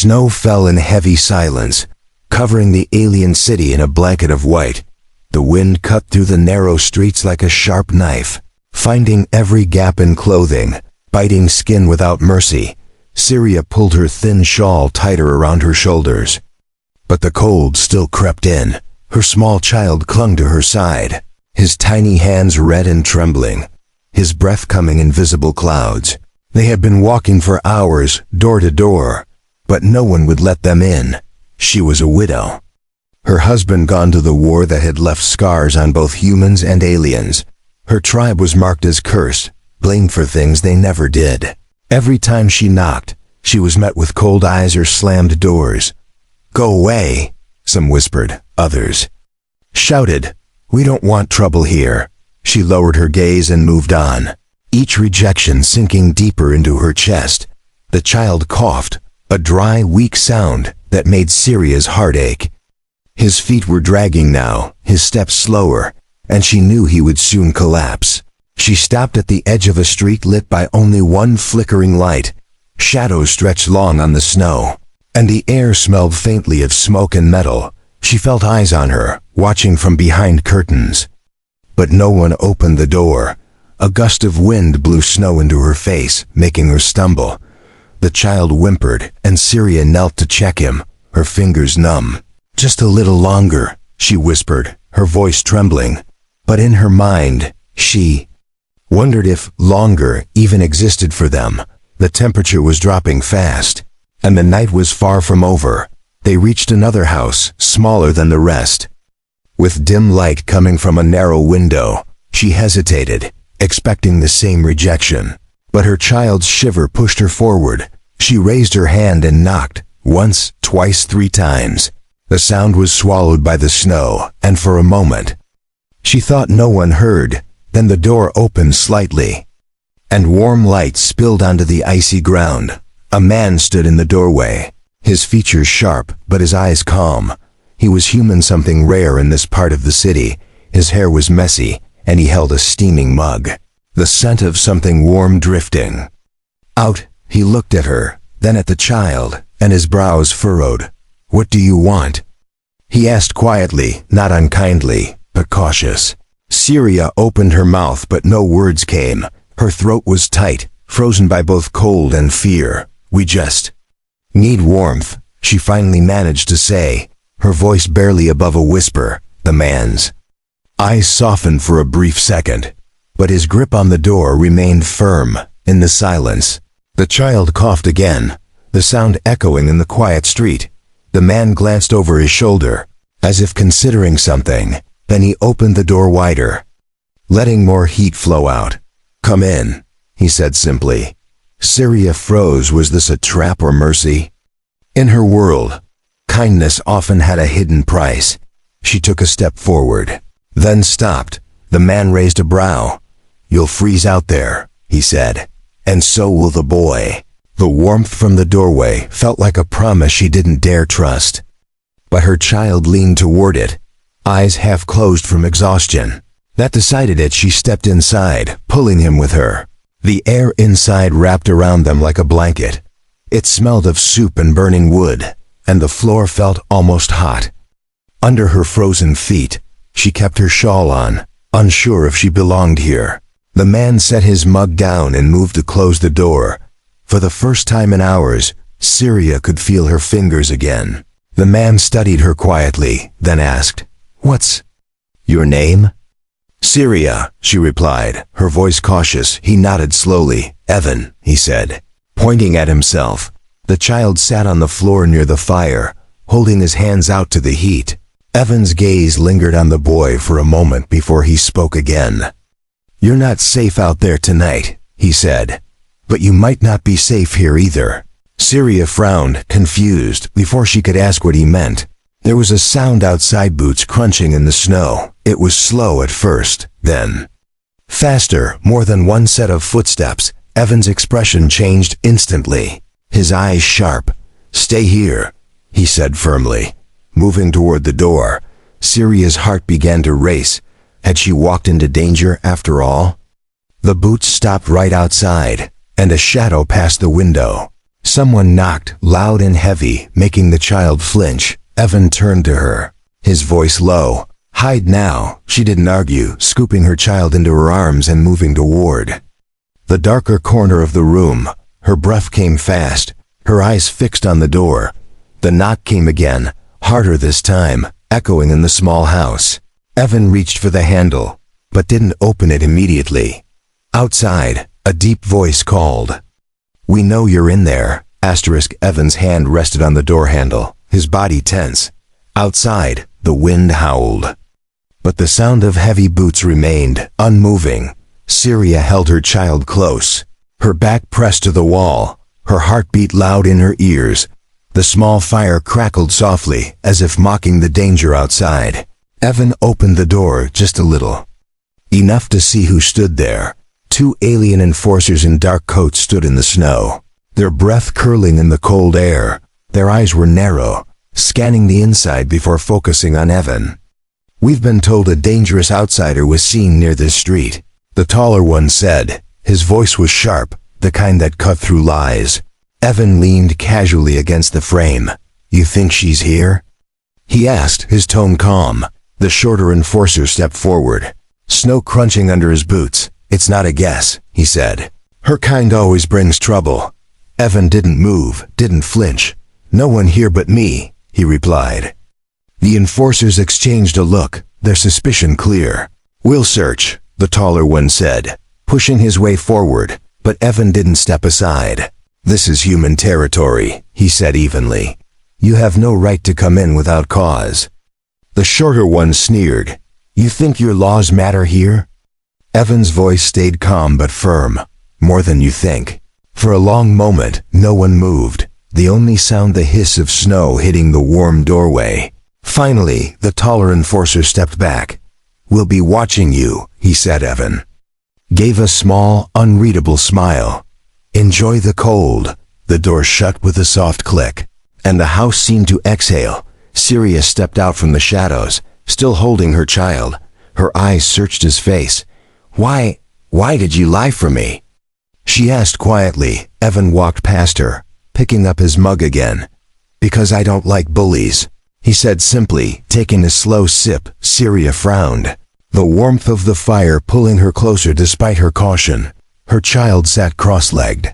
Snow fell in heavy silence, covering the alien city in a blanket of white. The wind cut through the narrow streets like a sharp knife, finding every gap in clothing, biting skin without mercy. Syria pulled her thin shawl tighter around her shoulders. But the cold still crept in. Her small child clung to her side, his tiny hands red and trembling, his breath coming in visible clouds. They had been walking for hours, door to door, but no one would let them in. She was a widow. Her husband gone to the war that had left scars on both humans and aliens. Her tribe was marked as cursed, blamed for things they never did. Every time she knocked, she was met with cold eyes or slammed doors. "Go away," some whispered, others shouted, "We don't want trouble here." She lowered her gaze and moved on, each rejection sinking deeper into her chest. The child coughed, a dry, weak sound that made Syria's heart ache. His feet were dragging now, his steps slower, and she knew he would soon collapse. She stopped at the edge of a street lit by only one flickering light. Shadows stretched long on the snow, and the air smelled faintly of smoke and metal. She felt eyes on her, watching from behind curtains. But no one opened the door. A gust of wind blew snow into her face, making her stumble. The child whimpered, and Syria knelt to check him, her fingers numb. "Just a little longer," she whispered, her voice trembling. But in her mind, she wondered if longer even existed for them. The temperature was dropping fast, and the night was far from over. They reached another house, smaller than the rest. With dim light coming from a narrow window, she hesitated, expecting the same rejection. But her child's shiver pushed her forward. She raised her hand and knocked, once, twice, 3 times. The sound was swallowed by the snow, and for a moment, she thought no one heard. Then the door opened slightly, and warm light spilled onto the icy ground. A man stood in the doorway, his features sharp, but his eyes calm. He was human, something rare in this part of the city. His hair was messy, and he held a steaming mug, the scent of something warm drifting out. He looked at her, then at the child, and his brows furrowed. "What do you want?" he asked quietly, not unkindly, but cautious. Syria opened her mouth, but no words came. Her throat was tight, frozen by both cold and fear. "We just need warmth," she finally managed to say, her voice barely above a whisper. The man's eyes softened for a brief second, but his grip on the door remained firm. In the silence, the child coughed again, the sound echoing in the quiet street. The man glanced over his shoulder, as if considering something. Then he opened the door wider, letting more heat flow out. "Come in," he said simply. Syria froze. Was this a trap or mercy? In her world, kindness often had a hidden price. She took a step forward, then stopped. The man raised a brow. "You'll freeze out there," he said, "and so will the boy." The warmth from the doorway felt like a promise she didn't dare trust. But her child leaned toward it, eyes half closed from exhaustion. That decided it. She stepped inside, pulling him with her. The air inside wrapped around them like a blanket. It smelled of soup and burning wood, and the floor felt almost hot. Under her frozen feet, she kept her shawl on, unsure if she belonged here. The man set his mug down and moved to close the door. For the first time in hours, Syria could feel her fingers again. The man studied her quietly, then asked, "What's your name?" "Syria," she replied, her voice cautious. He nodded slowly. "Evan," he said, pointing at himself. The child sat on the floor near the fire, holding his hands out to the heat. Evan's gaze lingered on the boy for a moment before he spoke again. "You're not safe out there tonight," he said, "but you might not be safe here either." Syria frowned, confused, before she could ask what he meant. There was a sound outside, boots crunching in the snow. It was slow at first, then faster, more than one set of footsteps. Evan's expression changed instantly, his eyes sharp. "Stay here," he said firmly, moving toward the door. Syria's heart began to race. Had she walked into danger after all? The boots stopped right outside, and a shadow passed the window. Someone knocked, loud and heavy, making the child flinch. Evan turned to her, his voice low. "Hide now," she didn't argue, scooping her child into her arms and moving toward the darker corner of the room. Her breath came fast, her eyes fixed on the door. The knock came again, harder this time, echoing in the small house. Evan reached for the handle, but didn't open it immediately. Outside, a deep voice called. "We know you're in there." Evan's hand rested on the door handle, his body tense. Outside, the wind howled. But the sound of heavy boots remained, unmoving. Syria held her child close, her back pressed to the wall, her heart beat loud in her ears. The small fire crackled softly, as if mocking the danger outside. Evan opened the door just a little. Enough to see who stood there. 2 alien enforcers in dark coats stood in the snow, their breath curling in the cold air. Their eyes were narrow, scanning the inside before focusing on Evan. "We've been told a dangerous outsider was seen near this street," the taller one said. His voice was sharp, the kind that cut through lies. Evan leaned casually against the frame. "You think she's here?" he asked, his tone calm. The shorter enforcer stepped forward, snow crunching under his boots. "It's not a guess," he said. "Her kind always brings trouble." Evan didn't move, didn't flinch. "No one here but me," he replied. The enforcers exchanged a look, their suspicion clear. "We'll search," the taller one said, pushing his way forward, but Evan didn't step aside. "This is human territory," he said evenly. "You have no right to come in without cause." The shorter one sneered. "You think your laws matter here?" Evan's voice stayed calm but firm. "More than you think." For a long moment, no one moved, the only sound the hiss of snow hitting the warm doorway. Finally, the taller enforcer stepped back. "We'll be watching you," he said. Evan gave a small, unreadable smile. "Enjoy the cold." The door shut with a soft click, and the house seemed to exhale. Syria stepped out from the shadows, still holding her child. Her eyes searched his face. Why did you lie for me?" she asked quietly. Evan walked past her, picking up his mug again. "Because I don't like bullies," he said simply, taking a slow sip. Syria frowned, the warmth of the fire pulling her closer despite her caution. Her child sat cross-legged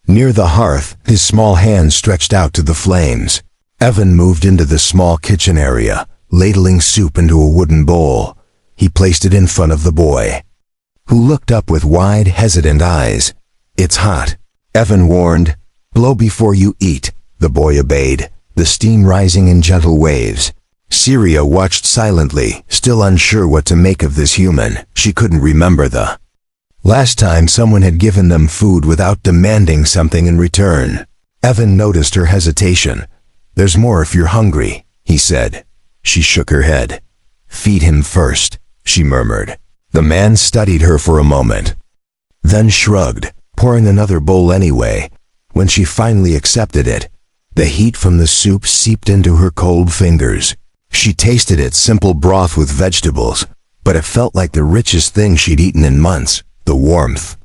near the hearth, his small hands stretched out to the flames. Evan moved into the small kitchen area, ladling soup into a wooden bowl. He placed it in front of the boy, who looked up with wide, hesitant eyes. "It's hot," Evan warned. "Blow before you eat." The boy obeyed, the steam rising in gentle waves. Syria watched silently, still unsure what to make of this human. She couldn't remember the last time someone had given them food without demanding something in return. Evan noticed her hesitation. "There's more if you're hungry," he said. She shook her head. "Feed him first," she murmured. The man studied her for a moment, then shrugged, pouring another bowl anyway. When she finally accepted it, the heat from the soup seeped into her cold fingers. She tasted it, simple broth with vegetables, but it felt like the richest thing she'd eaten in months. The warmth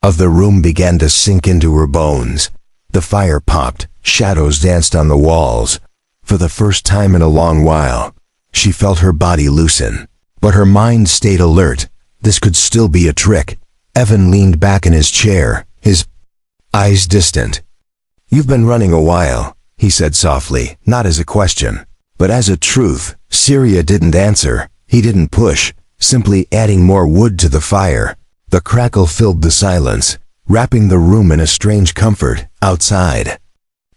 of the room began to sink into her bones. The fire popped, shadows danced on the walls. For the first time in a long while, she felt her body loosen. But her mind stayed alert. This could still be a trick. Evan leaned back in his chair, his eyes distant. "You've been running a while," he said softly, not as a question, but as a truth. Syria didn't answer. He didn't push, simply adding more wood to the fire. The crackle filled the silence, wrapping the room in a strange comfort. Outside,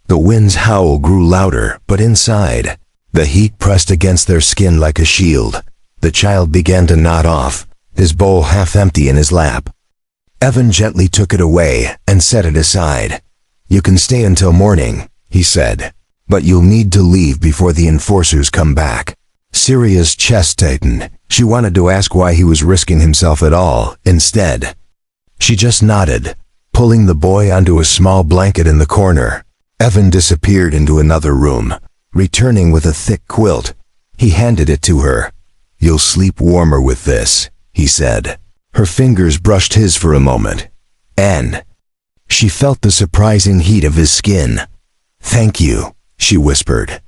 the wind's howl grew louder, but inside, the heat pressed against their skin like a shield. The child began to nod off, his bowl half empty in his lap. Evan gently took it away and set it aside. "You can stay until morning," he said, "but you'll need to leave before the enforcers come back." Syria's chest tightened. She wanted to ask why he was risking himself at all. Instead, she just nodded, pulling the boy onto a small blanket in the corner. Evan disappeared into another room, returning with a thick quilt. He handed it to her. "You'll sleep warmer with this," he said. Her fingers brushed his for a moment. "And She felt the surprising heat of his skin. "Thank you," she whispered.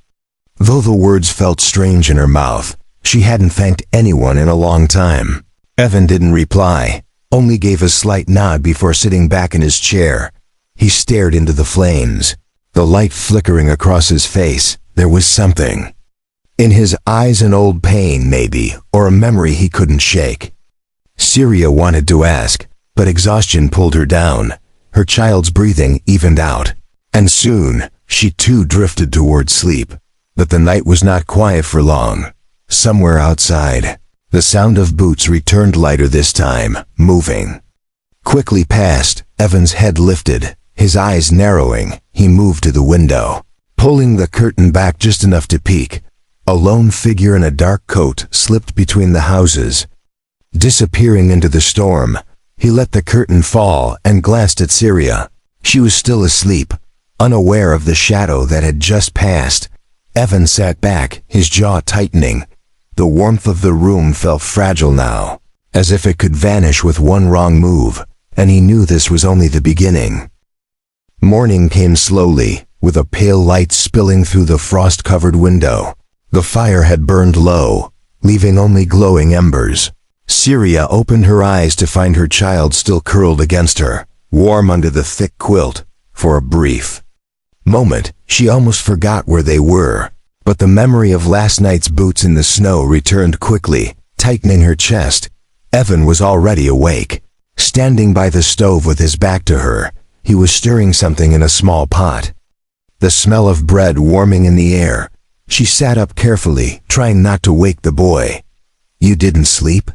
Though the words felt strange in her mouth, she hadn't thanked anyone in a long time. Evan didn't reply, only gave a slight nod before sitting back in his chair. He stared into the flames, the light flickering across his face. There was something in his eyes, an old pain maybe, or a memory he couldn't shake. Syria wanted to ask, but exhaustion pulled her down. Her child's breathing evened out, and soon she too drifted toward sleep. But the night was not quiet for long. Somewhere outside, the sound of boots returned, lighter this time, moving quickly past. Evan's head lifted, his eyes narrowing. He moved to the window, pulling the curtain back just enough to peek. A lone figure in a dark coat slipped between the houses, disappearing into the storm. He let the curtain fall and glanced at Syria. She was still asleep, unaware of the shadow that had just passed. Evan sat back, his jaw tightening. The warmth of the room felt fragile now, as if it could vanish with one wrong move, and he knew this was only the beginning. Morning came slowly, with a pale light spilling through the frost-covered window. The fire had burned low, leaving only glowing embers. Syria opened her eyes to find her child still curled against her, warm under the thick quilt. For a brief moment, she almost forgot where they were, but the memory of last night's boots in the snow returned quickly, tightening her chest. Evan was already awake, standing by the stove with his back to her. He was stirring something in a small pot, the smell of bread warming in the air. She sat up carefully, trying not to wake the boy. "You didn't sleep?"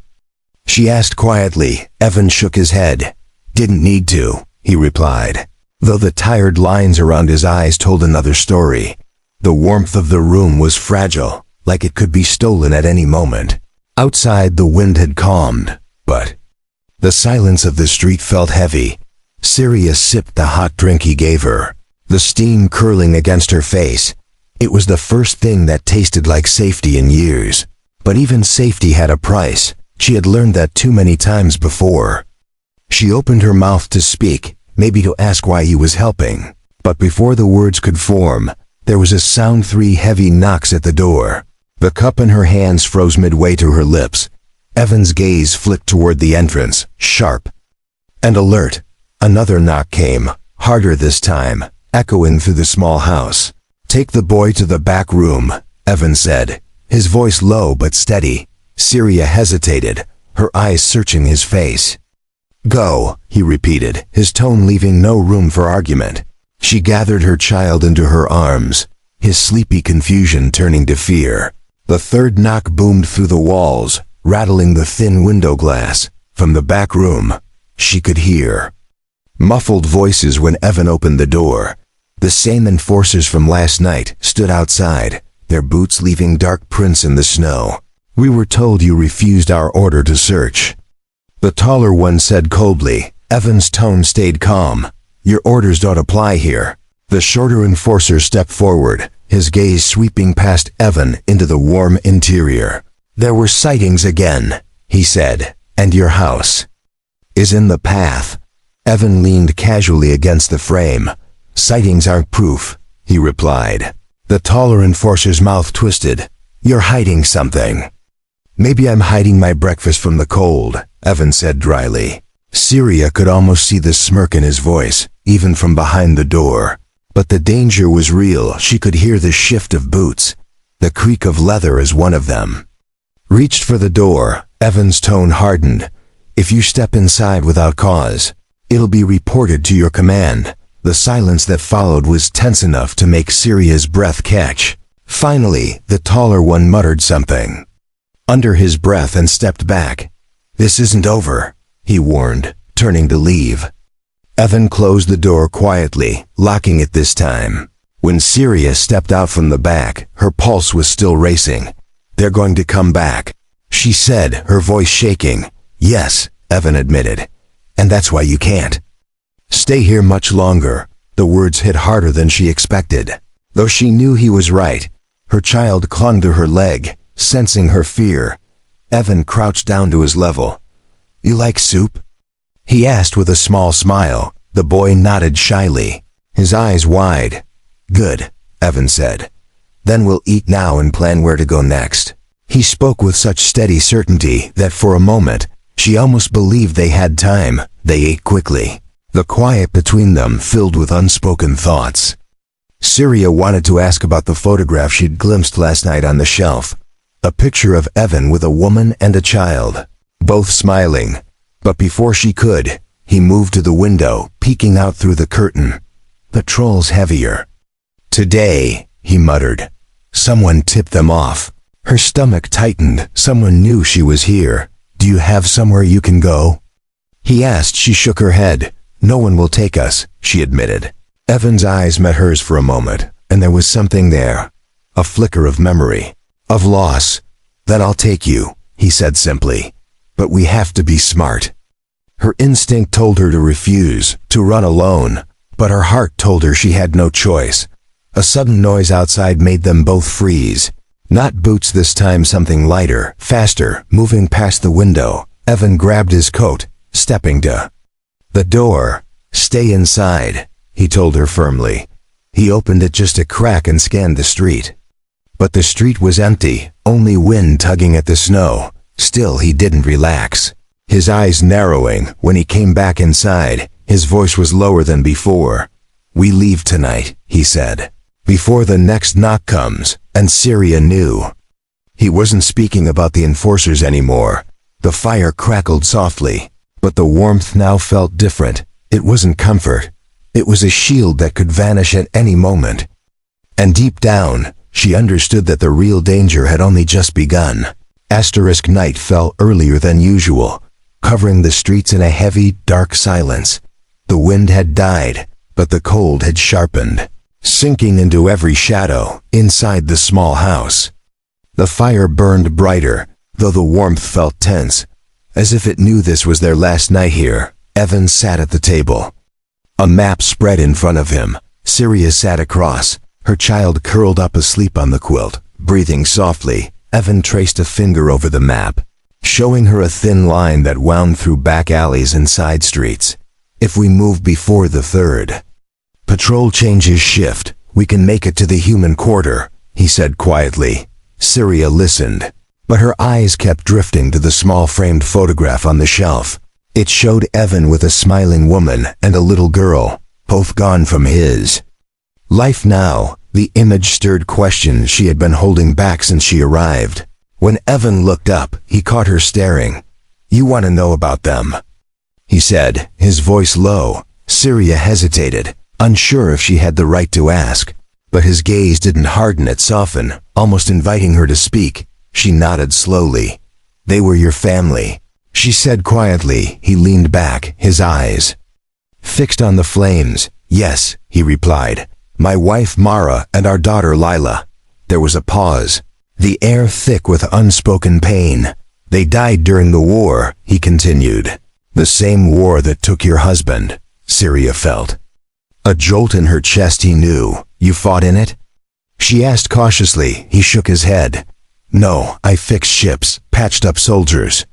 she asked quietly. Evan shook his head. "Didn't need to," he replied, though the tired lines around his eyes told another story. The warmth of the room was fragile, like it could be stolen at any moment. Outside, the wind had calmed, but the silence of the street felt heavy. Syria sipped the hot drink he gave her, the steam curling against her face. It was the first thing that tasted like safety in years. But even safety had a price. She had learned that too many times before. She opened her mouth to speak, maybe to ask why he was helping. But before the words could form, there was a sound, 3 heavy knocks at the door. The cup in her hands froze midway to her lips. Evan's gaze flicked toward the entrance, sharp and alert. Another knock came, harder this time, echoing through the small house. "Take the boy to the back room," Evan said, his voice low but steady. Syria hesitated, her eyes searching his face. "Go," he repeated, his tone leaving no room for argument. She gathered her child into her arms, his sleepy confusion turning to fear. The third knock boomed through the walls, rattling the thin window glass. From the back room, she could hear muffled voices when Evan opened the door. The same enforcers from last night stood outside, their boots leaving dark prints in the snow. "We were told you refused our order to search," the taller one said coldly. Evan's tone stayed calm. "Your orders don't apply here." The shorter enforcer stepped forward, his gaze sweeping past Evan into the warm interior. "There were sightings again," he said, "and your house is in the path." Evan leaned casually against the frame. "Sightings aren't proof," he replied. The taller enforcer's mouth twisted. "You're hiding something." "Maybe I'm hiding my breakfast from the cold," Evan said dryly. Syria could almost see the smirk in his voice, even from behind the door. But the danger was real. She could hear the shift of boots, the creak of leather as one of them reached for the door. Evan's tone hardened. "If you step inside without cause, it'll be reported to your command." The silence that followed was tense enough to make Syria's breath catch. Finally, the taller one muttered something under his breath and stepped back. "This isn't over," he warned, turning to leave. Evan closed the door quietly, locking it this time. When Syria stepped out from the back, her pulse was still racing. "They're going to come back," she said, her voice shaking. "Yes," Evan admitted, "and that's why you can't stay here much longer." The words hit harder than she expected. Though she knew he was right, her child clung to her leg, sensing her fear. Evan crouched down to his level. "You like soup?" he asked with a small smile. The boy nodded shyly, his eyes wide. "Good," Evan said. "Then we'll eat now and plan where to go next." He spoke with such steady certainty that for a moment, she almost believed they had time. They ate quickly, the quiet between them filled with unspoken thoughts. Syria wanted to ask about the photograph she'd glimpsed last night on the shelf. A picture of Evan with a woman and a child, both smiling. But before she could, he moved to the window, peeking out through the curtain. "The troll's heavier." "Today," he muttered. "Someone tipped them off." Her stomach tightened. Someone knew she was here. "Do you have somewhere you can go?" he asked. She shook her head. "No one will take us," she admitted. Evan's eyes met hers for a moment, and there was something there. A flicker of memory, of loss. "Then I'll take you," he said simply. "But we have to be smart." Her instinct told her to refuse, to run alone, but her heart told her she had no choice. A sudden noise outside made them both freeze. Not boots this time, something lighter, faster, moving past the window. Evan grabbed his coat, stepping to the door. "Stay inside," he told her firmly. He opened it just a crack and scanned the street. But the street was empty, only wind tugging at the snow. Still, he didn't relax. His eyes narrowing, when he came back inside, his voice was lower than before. "We leave tonight," he said. "Before the next knock comes," and Syria knew. He wasn't speaking about the enforcers anymore. The fire crackled softly, but the warmth now felt different. It wasn't comfort. It was a shield that could vanish at any moment. And deep down, she understood that the real danger had only just begun. Asterisk night fell earlier than usual, covering the streets in a heavy, dark silence. The wind had died, but the cold had sharpened, sinking into every shadow inside the small house. The fire burned brighter, though the warmth felt tense, as if it knew this was their last night here. Evan sat at the table. A map spread in front of him. Syria sat across, her child curled up asleep on the quilt, breathing softly. Evan traced a finger over the map, showing her a thin line that wound through back alleys and side streets. "If we move before the 3rd patrol changes shift, we can make it to the human quarter," he said quietly. Syria listened, but her eyes kept drifting to the small framed photograph on the shelf. It showed Evan with a smiling woman and a little girl, both gone from his life now. The image stirred questions she had been holding back since she arrived. When Evan looked up, he caught her staring. "You want to know about them?" he said, his voice low. Syria hesitated, unsure if she had the right to ask. But his gaze didn't harden, it softened, almost inviting her to speak. She nodded slowly. "They were your family," she said quietly. He leaned back, his eyes fixed on the flames. "Yes," he replied. "My wife Mara and our daughter Lila." There was a pause, the air thick with unspoken pain. "They died during the war," he continued. "The same war that took your husband." Syria felt a jolt in her chest. He knew. "You fought in it?" she asked cautiously. He shook his head. "No, I fixed ships, patched up soldiers.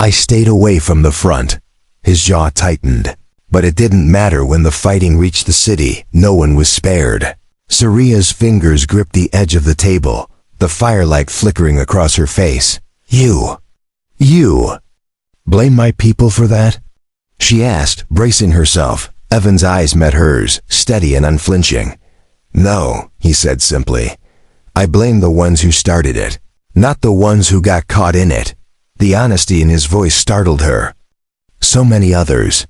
I stayed away from the front." His jaw tightened. But it didn't matter when the fighting reached the city. No one was spared. Syria's fingers gripped the edge of the table, the firelight flickering across her face. You blame my people for that?" she asked, bracing herself. Evan's eyes met hers, steady and unflinching. "No," he said simply. "I blame the ones who started it, not the ones who got caught in it." The honesty in his voice startled her. "So many others.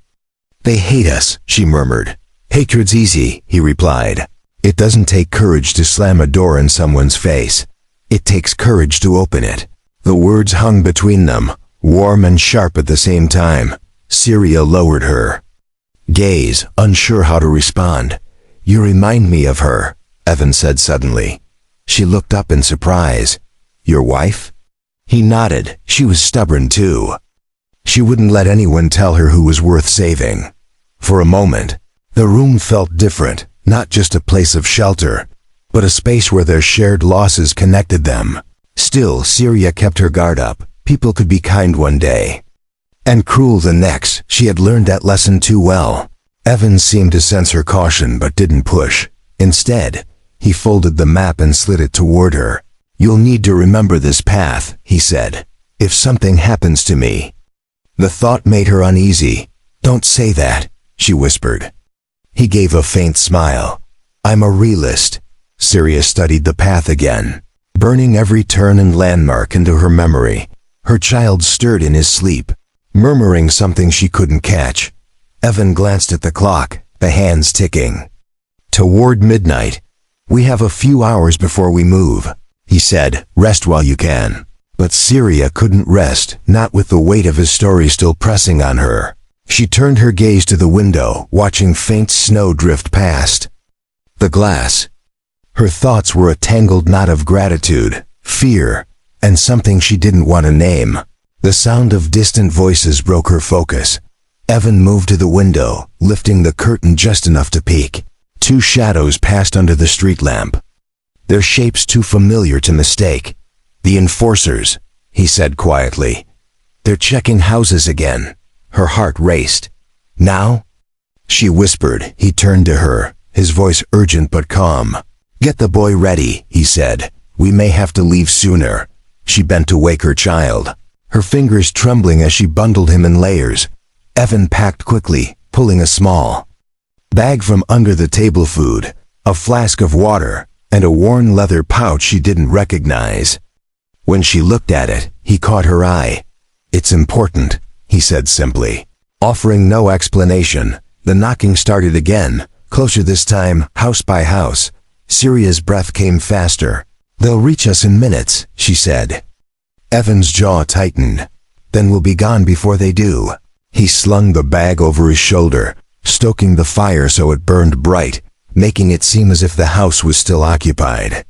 They hate us," she murmured. "Hatred's easy," he replied. "It doesn't take courage to slam a door in someone's face. It takes courage to open it." The words hung between them, warm and sharp at the same time. Syria lowered her gaze, unsure how to respond. "You remind me of her," Evan said suddenly. She looked up in surprise. "Your wife?" He nodded. She was stubborn too. She wouldn't let anyone tell her who was worth saving. For a moment, the room felt different, not just a place of shelter, but a space where their shared losses connected them. Still, Syria kept her guard up. People could be kind one day, and cruel the next. She had learned that lesson too well. Evan seemed to sense her caution but didn't push. Instead, he folded the map and slid it toward her. "You'll need to remember this path," he said. "If something happens to me." The thought made her uneasy. "Don't say that," she whispered. He gave a faint smile. "I'm a realist." Syria studied the path again, burning every turn and landmark into her memory. Her child stirred in his sleep, murmuring something she couldn't catch. Evan glanced at the clock, the hands ticking. Toward midnight. "We have a few hours before we move," he said. "Rest while you can." But Syria couldn't rest, not with the weight of his story still pressing on her. She turned her gaze to the window, watching faint snow drift past. The glass. Her thoughts were a tangled knot of gratitude, fear, and something she didn't want to name. The sound of distant voices broke her focus. Evan moved to the window, lifting the curtain just enough to peek. Two shadows passed under the street lamp, their shapes too familiar to mistake. "The enforcers," he said quietly. "They're checking houses again." Her heart raced. "Now?" she whispered. He turned to her, his voice urgent but calm. "Get the boy ready," he said. "We may have to leave sooner." She bent to wake her child, her fingers trembling as she bundled him in layers. Evan packed quickly, pulling a small bag from under the table, food, a flask of water, and a worn leather pouch she didn't recognize. When she looked at it, he caught her eye. "It's important," he said simply. Offering no explanation, the knocking started again, closer this time, house by house. Syria's breath came faster. "They'll reach us in minutes," she said. Evan's jaw tightened. "Then we'll be gone before they do." He slung the bag over his shoulder, stoking the fire so it burned bright, making it seem as if the house was still occupied.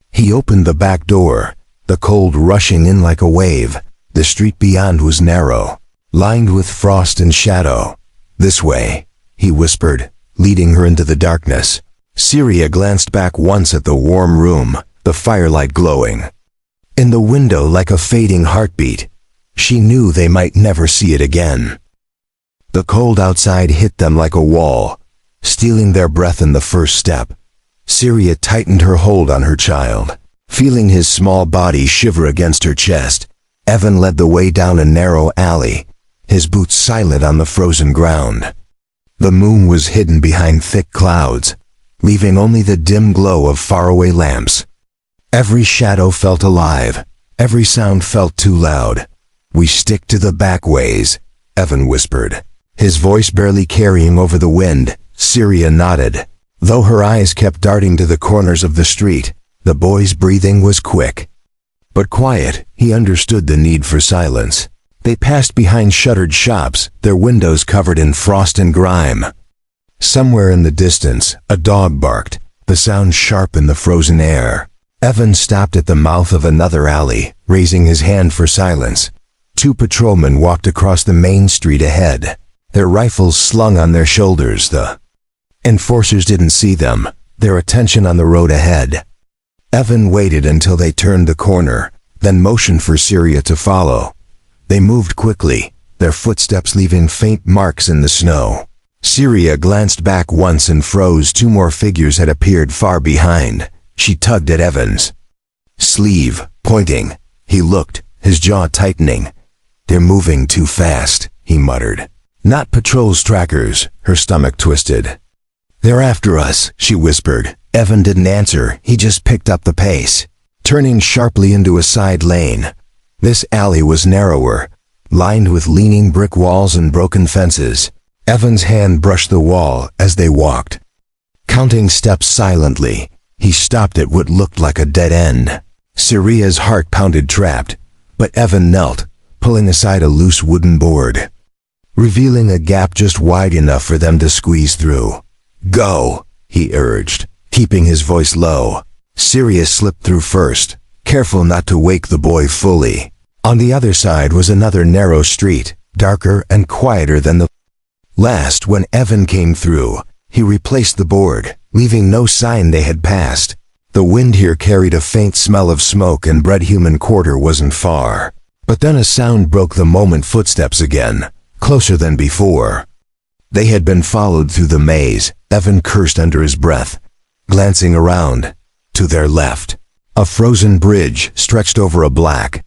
He opened the back door, the cold rushing in like a wave. The street beyond was narrow, lined with frost and shadow. "This way," he whispered, leading her into the darkness. Syria glanced back once at the warm room, the firelight glowing in the window like a fading heartbeat. She knew they might never see it again. The cold outside hit them like a wall, stealing their breath in the first step. Syria tightened her hold on her child, feeling his small body shiver against her chest. Evan led the way down a narrow alley, his boots silent on the frozen ground. The moon was hidden behind thick clouds, leaving only the dim glow of faraway lamps. Every shadow felt alive, every sound felt too loud. "We stick to the back ways," Evan whispered, his voice barely carrying over the wind. Syria nodded, though her eyes kept darting to the corners of the street. The boy's breathing was quick, but quiet. He understood the need for silence. They passed behind shuttered shops, their windows covered in frost and grime. Somewhere in the distance, a dog barked, the sound sharp in the frozen air. Evan stopped at the mouth of another alley, raising his hand for silence. Two patrolmen walked across the main street ahead, their rifles slung on their shoulders. The enforcers didn't see them, their attention on the road ahead. Evan waited until they turned the corner, then motioned for Syria to follow. They moved quickly, their footsteps leaving faint marks in the snow. Syria glanced back once and froze. Two more figures had appeared far behind. She tugged at Evan's sleeve, pointing. He looked, his jaw tightening. "They're moving too fast," he muttered. "Not patrol's trackers." Her stomach twisted. "They're after us," she whispered. Evan didn't answer, he just picked up the pace, turning sharply into a side lane. This alley was narrower, lined with leaning brick walls and broken fences. Evan's hand brushed the wall as they walked, counting steps silently. He stopped at what looked like a dead end. Syria's heart pounded trapped, but Evan knelt, pulling aside a loose wooden board, revealing a gap just wide enough for them to squeeze through. "Go," he urged, keeping his voice low. Syria slipped through first, careful not to wake the boy fully. On the other side was another narrow street, darker and quieter than the last. When Evan came through, he replaced the board, leaving no sign they had passed. The wind here carried a faint smell of smoke, and bread human quarter wasn't far. But then a sound broke the moment. Footsteps again, closer than before. They had been followed through the maze. Evan cursed under his breath. Glancing around, to their left, a frozen bridge stretched over a black,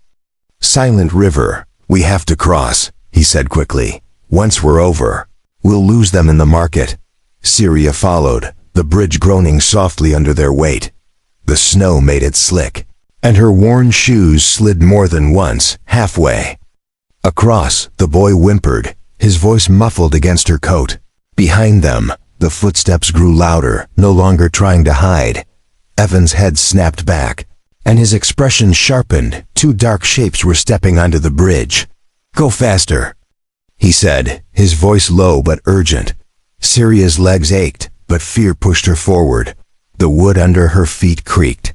silent river. "We have to cross," he said quickly. "Once we're over, we'll lose them in the market." Syria followed, the bridge groaning softly under their weight. The snow made it slick, and her worn shoes slid more than once. Halfway across, the boy whimpered, his voice muffled against her coat. Behind them, the footsteps grew louder, no longer trying to hide. Evan's head snapped back, and his expression sharpened. Two dark shapes were stepping onto the bridge. "Go faster," he said, his voice low but urgent. Syria's legs ached, but fear pushed her forward. The wood under her feet creaked,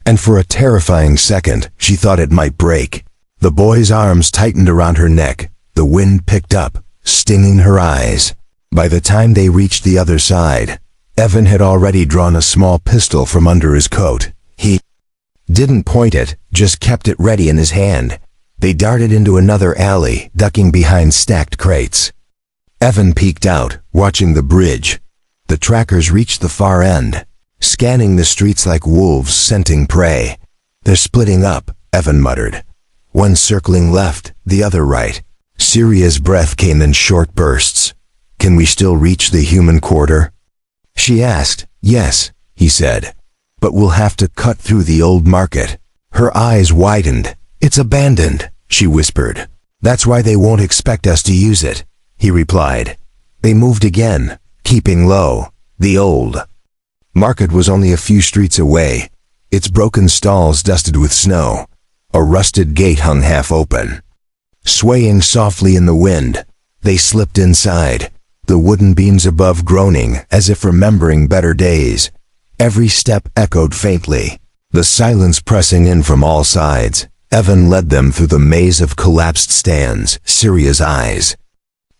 and for a terrifying second, she thought it might break. The boy's arms tightened around her neck. The wind picked up, stinging her eyes. By the time they reached the other side, Evan had already drawn a small pistol from under his coat. He didn't point it, just kept it ready in his hand. They darted into another alley, ducking behind stacked crates. Evan peeked out, watching the bridge. The trackers reached the far end, scanning the streets like wolves scenting prey. "They're splitting up," Evan muttered. "One circling left, the other right." Syria's breath came in short bursts. "Can we still reach the human quarter?" she asked. "Yes," he said, "but we'll have to cut through the old market." Her eyes widened. "It's abandoned," she whispered. "That's why they won't expect us to use it," he replied. They moved again, keeping low. The old market was only a few streets away, its broken stalls dusted with snow. A rusted gate hung half open. Swaying softly in the wind, they slipped inside, the wooden beams above groaning as if remembering better days. Every step echoed faintly, the silence pressing in from all sides. Evan led them through the maze of collapsed stands. Syria's eyes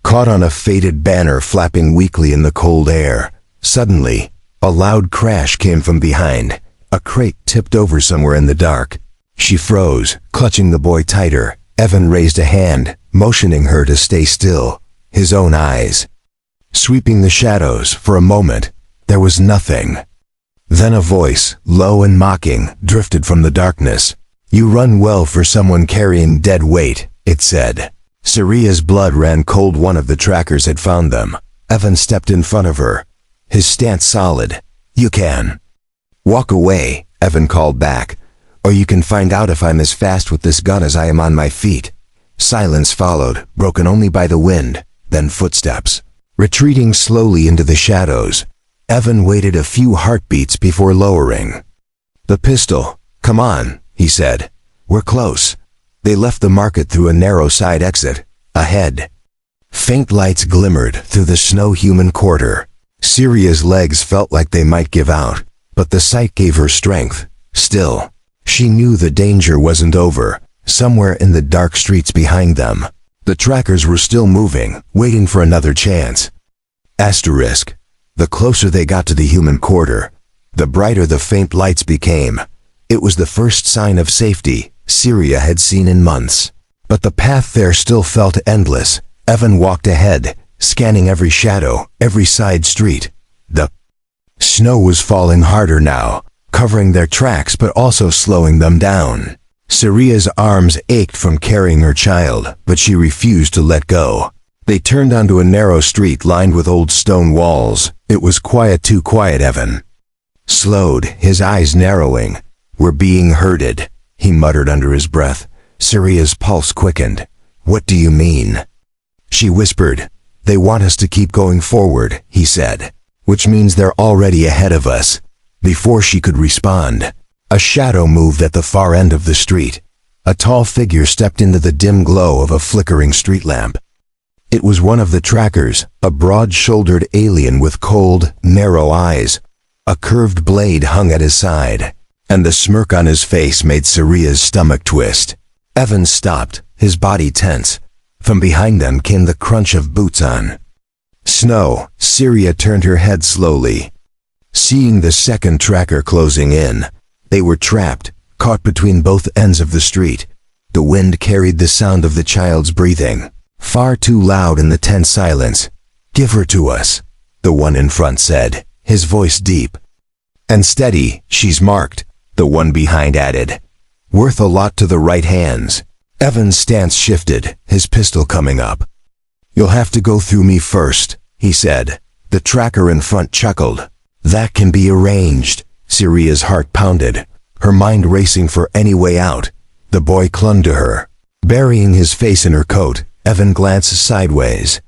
caught on a faded banner flapping weakly in the cold air. Suddenly, a loud crash came from behind. A crate tipped over somewhere in the dark. She froze, clutching the boy tighter. Evan raised a hand, motioning her to stay still. His own eyes sweeping the shadows. For a moment, there was nothing. Then a voice, low and mocking, drifted from the darkness. "You run well for someone carrying dead weight," it said. Syria's blood ran cold. One of the trackers had found them. Evan stepped in front of her, his stance solid. "You can walk away," Evan called back, "or you can find out if I'm as fast with this gun as I am on my feet." Silence followed, broken only by the wind, then footsteps. Retreating slowly into the shadows, Evan waited a few heartbeats before lowering the pistol. "Come on," he said. "We're close." They left the market through a narrow side exit. Ahead, faint lights glimmered through the snow-human quarter. Syria's legs felt like they might give out, but the sight gave her strength. Still, she knew the danger wasn't over. Somewhere in the dark streets behind them, the trackers were still moving, waiting for another chance. Asterisk. The closer they got to the human quarter, the brighter the faint lights became. It was the first sign of safety Syria had seen in months. But the path there still felt endless. Evan walked ahead, scanning every shadow, every side street. The snow was falling harder now, covering their tracks but also slowing them down. Syria's arms ached from carrying her child, but she refused to let go. They turned onto a narrow street lined with old stone walls. It was quiet, too quiet. Evan slowed, his eyes narrowing. "We're being herded," he muttered under his breath. Syria's pulse quickened. "What do you mean?" she whispered. "They want us to keep going forward," he said. "Which means they're already ahead of us." Before she could respond, a shadow moved at the far end of the street. A tall figure stepped into the dim glow of a flickering street lamp. It was one of the trackers, a broad-shouldered alien with cold, narrow eyes. A curved blade hung at his side, and the smirk on his face made Syria's stomach twist. Evan stopped, his body tense. From behind them came the crunch of boots on snow. Syria turned her head slowly, seeing the second tracker closing in. They were trapped, caught between both ends of the street. The wind carried the sound of the child's breathing, far too loud in the tense silence. "Give her to us," the one in front said, his voice deep. "And steady, she's marked," the one behind added. "Worth a lot to the right hands." Evan's stance shifted, his pistol coming up. "You'll have to go through me first," he said. The tracker in front chuckled. "That can be arranged." Syria's heart pounded, her mind racing for any way out. The boy clung to her. Burying his face in her coat, Evan glanced sideways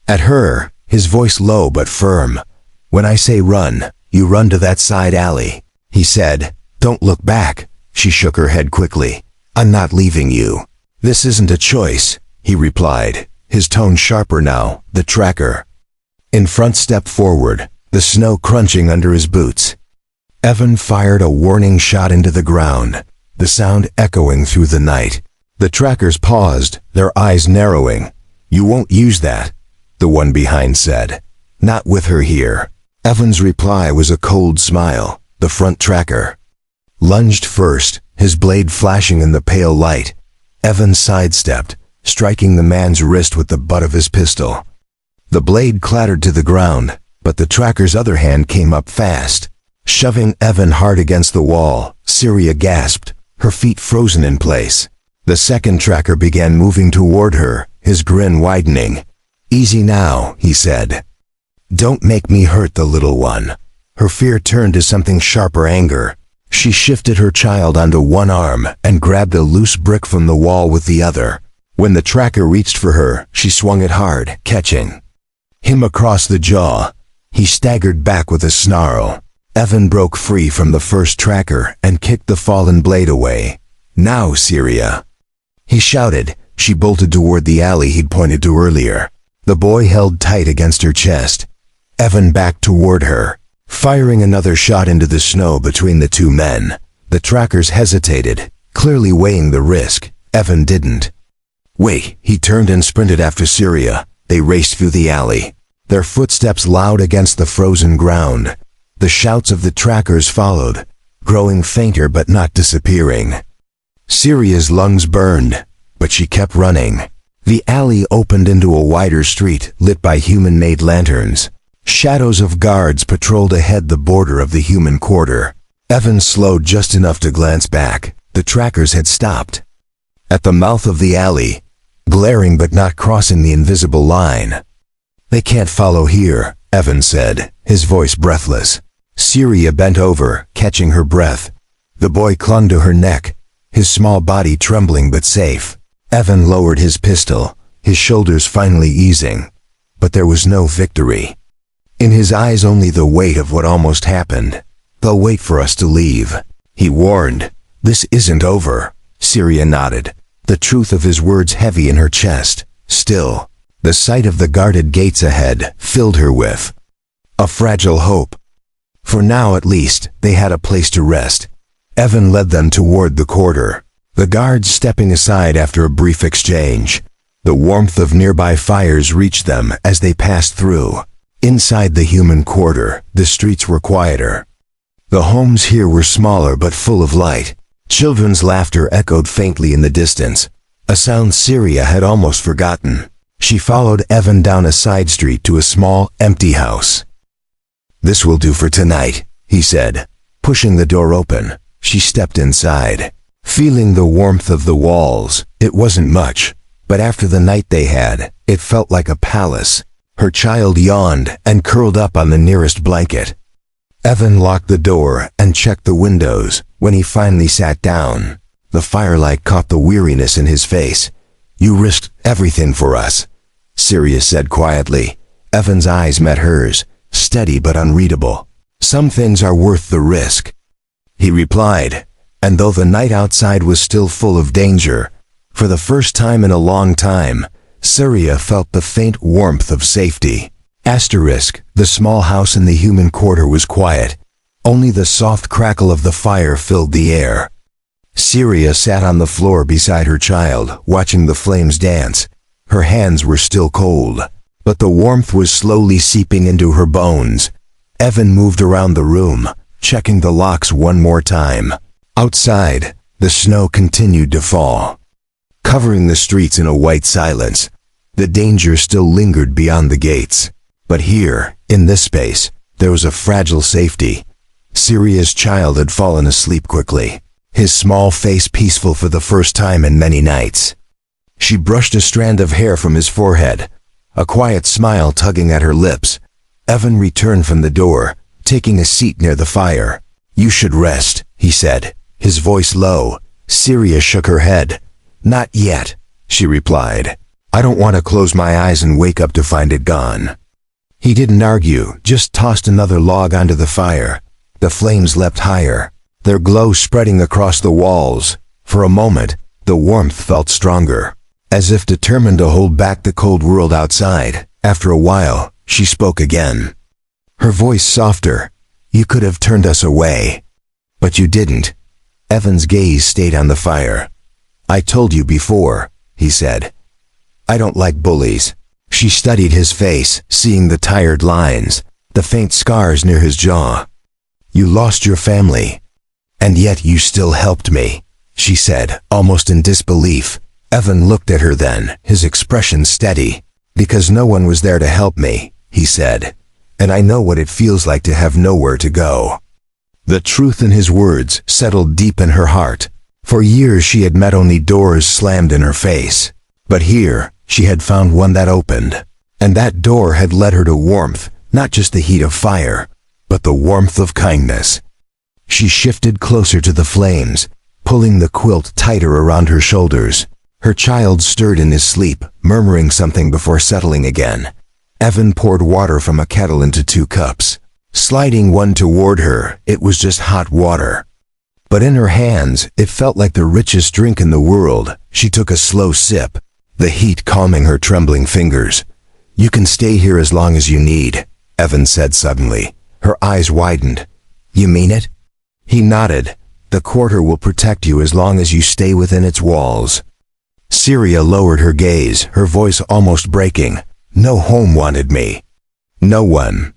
at her, his voice low but firm. "When I say run, you run to that side alley," he said. "Don't look back." She shook her head quickly. "I'm not leaving you." "This isn't a choice," he replied, his tone sharper now. The tracker in front stepped forward, the snow crunching under his boots. Evan fired a warning shot into the ground, the sound echoing through the night. The trackers paused, their eyes narrowing. "You won't use that," the one behind said. "Not with her here." Evan's reply was a cold smile. The front tracker lunged first, his blade flashing in the pale light. Evan sidestepped, striking the man's wrist with the butt of his pistol. The blade clattered to the ground, but the tracker's other hand came up fast, shoving Evan hard against the wall. Syria gasped, her feet frozen in place. The second tracker began moving toward her, his grin widening. "Easy now," he said. "Don't make me hurt the little one." Her fear turned to something sharper anger. She shifted her child onto one arm and grabbed a loose brick from the wall with the other. When the tracker reached for her, she swung it hard, catching him across the jaw. He staggered back with a snarl. Evan broke free from the first tracker and kicked the fallen blade away. "Now, Syria," he shouted. She bolted toward the alley he'd pointed to earlier. The boy held tight against her chest. Evan backed toward her, firing another shot into the snow between the two men. The trackers hesitated, clearly weighing the risk. Evan didn't. "Wait," he turned and sprinted after Syria. They raced through the alley, their footsteps loud against the frozen ground. The shouts of the trackers followed, growing fainter but not disappearing. Syria's lungs burned, but she kept running. The alley opened into a wider street lit by human-made lanterns. Shadows of guards patrolled ahead the border of the human quarter. Evan slowed just enough to glance back. The trackers had stopped at the mouth of the alley, glaring but not crossing the invisible line. "They can't follow here," Evan said, his voice breathless. Syria bent over, catching her breath. The boy clung to her neck, his small body trembling but safe. Evan lowered his pistol, his shoulders finally easing. But there was no victory. In his eyes only the weight of what almost happened. "They'll wait for us to leave," he warned. "This isn't over." Syria nodded, the truth of his words heavy in her chest. Still, the sight of the guarded gates ahead filled her with a fragile hope. For now at least, they had a place to rest. Evan led them toward the quarter, the guards stepping aside after a brief exchange. The warmth of nearby fires reached them as they passed through. Inside the human quarter, the streets were quieter. The homes here were smaller but full of light. Children's laughter echoed faintly in the distance, a sound Syria had almost forgotten. She followed Evan down a side street to a small, empty house. "This will do for tonight," he said. Pushing the door open, she stepped inside. Feeling the warmth of the walls, it wasn't much, but after the night they had, it felt like a palace. Her child yawned and curled up on the nearest blanket. Evan locked the door and checked the windows. When he finally sat down, the firelight caught the weariness in his face. "You risked everything for us," Syria said quietly. Evan's eyes met hers, steady but unreadable. "Some things are worth the risk," he replied, and though the night outside was still full of danger, for the first time in a long time, Syria felt the faint warmth of safety. The small house in the human quarter was quiet. Only the soft crackle of the fire filled the air. Syria sat on the floor beside her child, watching the flames dance. Her hands were still cold, but the warmth was slowly seeping into her bones. Evan moved around the room, checking the locks one more time. Outside, the snow continued to fall, covering the streets in a white silence. The danger still lingered beyond the gates. But here, in this space, there was a fragile safety. Syria's child had fallen asleep quickly, his small face peaceful for the first time in many nights. She brushed a strand of hair from his forehead, a quiet smile tugging at her lips. Evan returned from the door, taking a seat near the fire. "You should rest," he said, his voice low. Syria shook her head. "Not yet," she replied. "I don't want to close my eyes and wake up to find it gone." He didn't argue, just tossed another log onto the fire. The flames leapt higher, their glow spreading across the walls. For a moment, the warmth felt stronger, as if determined to hold back the cold world outside. After a while, she spoke again, her voice softer. "You could have turned us away, but you didn't." Evan's gaze stayed on the fire. "I told you before," he said. "I don't like bullies." She studied his face, seeing the tired lines, the faint scars near his jaw. "You lost your family, and yet you still helped me," she said, almost in disbelief. Evan looked at her then, his expression steady. "Because no one was there to help me," he said, "and I know what it feels like to have nowhere to go." The truth in his words settled deep in her heart. For years she had met only doors slammed in her face. But here, she had found one that opened. And that door had led her to warmth, not just the heat of fire, but the warmth of kindness. She shifted closer to the flames, pulling the quilt tighter around her shoulders. Her child stirred in his sleep, murmuring something before settling again. Evan poured water from a kettle into 2 cups. Sliding one toward her, it was just hot water. But in her hands, it felt like the richest drink in the world. She took a slow sip, the heat calming her trembling fingers. "You can stay here as long as you need," Evan said suddenly. Her eyes widened. "You mean it?" He nodded. "The quarter will protect you as long as you stay within its walls." Syria lowered her gaze, her voice almost breaking. "No home wanted me. No one.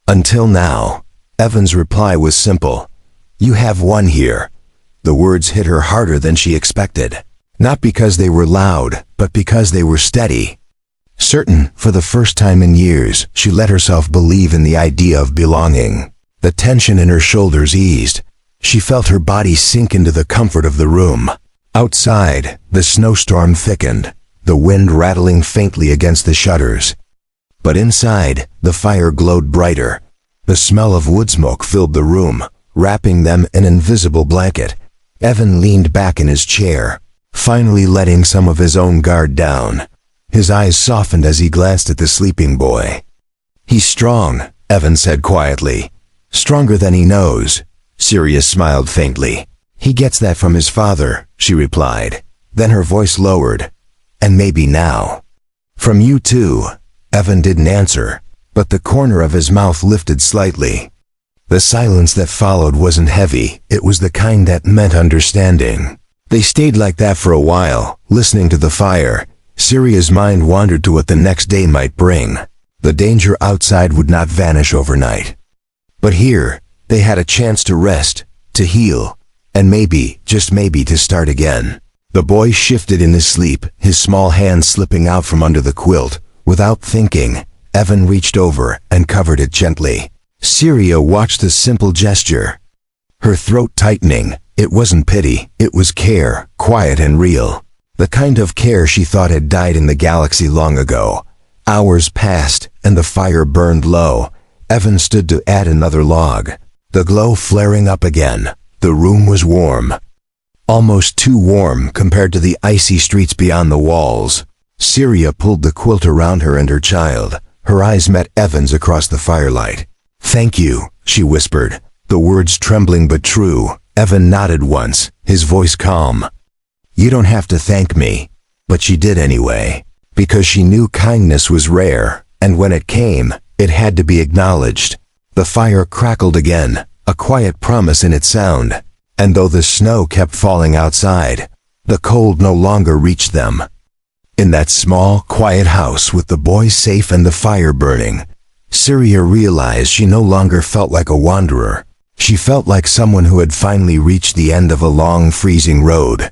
Until now." Evan's reply was simple. "You have one here." The words hit her harder than she expected. Not because they were loud, but because they were steady. Certain, for the first time in years, she let herself believe in the idea of belonging. The tension in her shoulders eased. She felt her body sink into the comfort of the room. Outside, the snowstorm thickened, the wind rattling faintly against the shutters. But inside, the fire glowed brighter. The smell of wood smoke filled the room, wrapping them in an invisible blanket. Evan leaned back in his chair, finally letting some of his own guard down. His eyes softened as he glanced at the sleeping boy. "He's strong," Evan said quietly. "Stronger than he knows." Syria smiled faintly. "He gets that from his father," she replied. Then her voice lowered. "And maybe now." "From you too." Evan didn't answer, but the corner of his mouth lifted slightly. The silence that followed wasn't heavy, it was the kind that meant understanding. They stayed like that for a while, listening to the fire. Syria's mind wandered to what the next day might bring. The danger outside would not vanish overnight. But here, they had a chance to rest, to heal, and maybe, just maybe, to start again. The boy shifted in his sleep, his small hand slipping out from under the quilt. Without thinking, Evan reached over and covered it gently. Syria watched the simple gesture, her throat tightening. It wasn't pity, it was care, quiet and real. The kind of care she thought had died in the galaxy long ago. Hours passed, and the fire burned low. Evan stood to add another log. The glow flaring up again. The room was warm. Almost too warm compared to the icy streets beyond the walls. Syria pulled the quilt around her and her child. Her eyes met Evan's across the firelight. "Thank you," she whispered, the words trembling but true. Evan nodded once, his voice calm. "You don't have to thank me." But she did anyway, because she knew kindness was rare, and when it came, it had to be acknowledged. The fire crackled again, a quiet promise in its sound. And though the snow kept falling outside, the cold no longer reached them. In that small, quiet house with the boy safe and the fire burning, Syria realized she no longer felt like a wanderer. She felt like someone who had finally reached the end of a long, freezing road.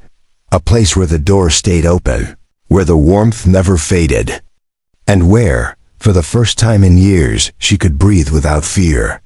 A place where the door stayed open, where the warmth never faded, and where, For the first time in years, she could breathe without fear.